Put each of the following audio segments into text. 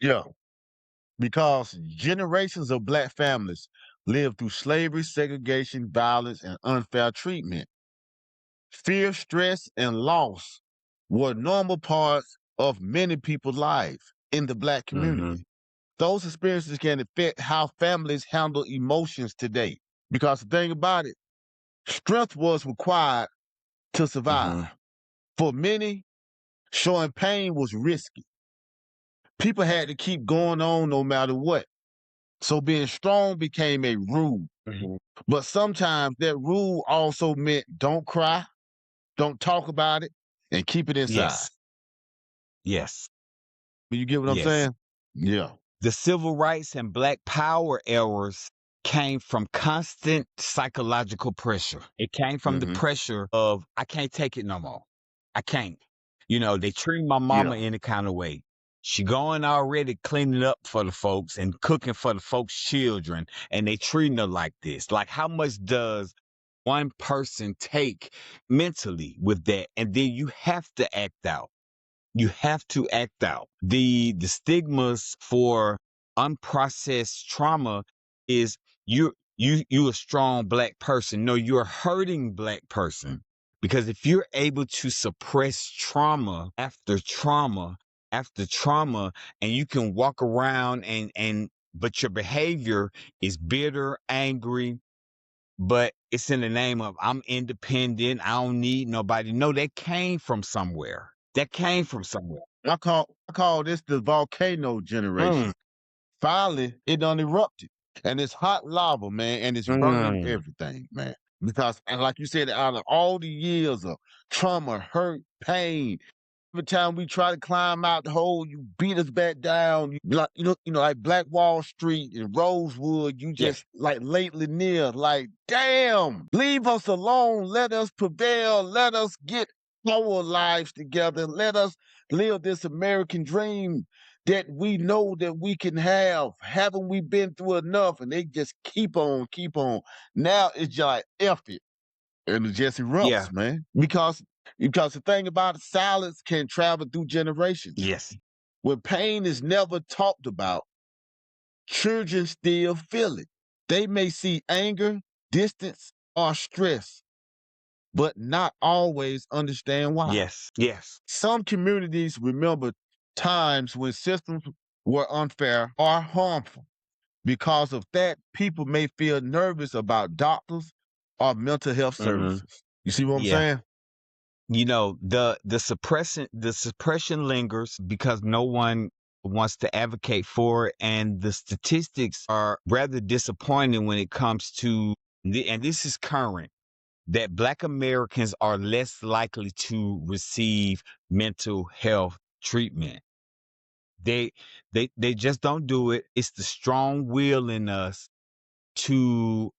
Yeah, because generations of Black families lived through slavery, segregation, violence, and unfair treatment. Fear, stress, and loss were normal parts of many people's lives in the Black Mm-hmm. community. Those experiences can affect how families handle emotions today. Because the thing about it, strength was required to survive. Mm-hmm. For many, showing pain was risky. People had to keep going on no matter what. So being strong became a rule. Mm-hmm. But sometimes that rule also meant don't cry, don't talk about it, and keep it inside. Yes. Yes. You get what I'm Yes. saying? Yeah. The civil rights and Black power eras came from constant psychological pressure. It came from the Hmm. pressure of, I can't take it no more. I can't. They treat my mama Yeah. any kind of way. She going already cleaning up for the folks and cooking for the folks' children, and they treating her like this. Like, how much does one person take mentally with that? And then you have to act out. You have to act out. The stigmas for unprocessed trauma is you a strong Black person. No, you're a hurting Black person. Because if you're able to suppress trauma after trauma after trauma, and you can walk around and but your behavior is bitter, angry, but it's in the name of I'm independent, I don't need nobody. No, that came from somewhere. That came from somewhere. I call this the volcano generation. Mm, Finally, it done erupted. And it's hot lava, man, and it's burning mm. everything, man. Because, and like you said, out of all the years of trauma, hurt, pain, every time we try to climb out the hole, you beat us back down. Like Black Wall Street and Rosewood, you Yeah. just like lately near, like, damn, leave us alone. Let us prevail. Let us get our lives together. Let us live this American dream that we know that we can have. Haven't we been through enough? And they just keep on, keep on. Now it's just like F it. And it just Yeah. erupts, man. Because the thing about it, silence can travel through generations. Yes. When pain is never talked about, children still feel it. They may see anger, distance, or stress, but not always understand why. Yes. Yes. Some communities remember times when systems were unfair or harmful. Because of that, people may feel nervous about doctors or mental health Hmm. services. You see what I'm Yeah. saying? The suppression lingers because no one wants to advocate for it, and the statistics are rather disappointing when it comes to and this is current, that Black Americans are less likely to receive mental health treatment. They they just don't do it. It's the strong will in us to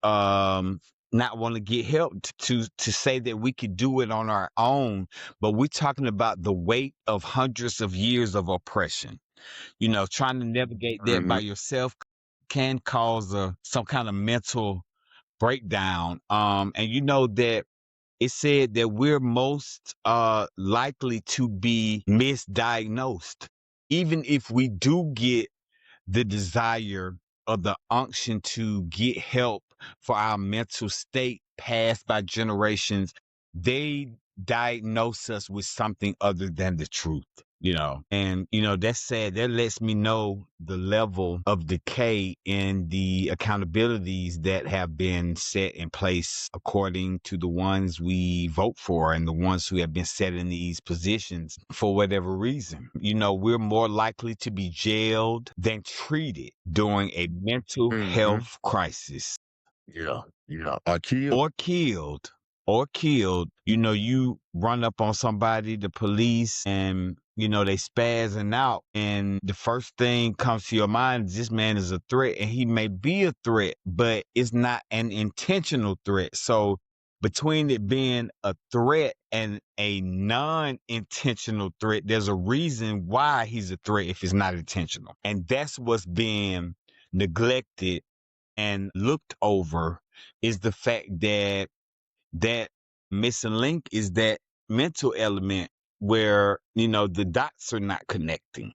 not want to get help, to say that we could do it on our own. But we're talking about the weight of hundreds of years of oppression. Trying to navigate that by Mhm. yourself can cause some kind of mental breakdown. And that it said that we're most likely to be misdiagnosed, even if we do get the desire or the unction to get help for our mental state passed by generations. They diagnose us with something other than the truth. And that's sad. That lets me know the level of decay in the accountabilities that have been set in place according to the ones we vote for and the ones who have been set in these positions for whatever reason. We're more likely to be jailed than treated during a mental Mhm. health crisis, Yeah. Yeah. I kill. or killed you run up on somebody, the police, and they spazzing out, and the first thing comes to your mind is this man is a threat, and he may be a threat, but it's not an intentional threat. So between it being a threat and a non-intentional threat, there's a reason why he's a threat if it's not intentional, and that's what's being neglected and looked over, is the fact that missing link is that mental element where the dots are not connecting.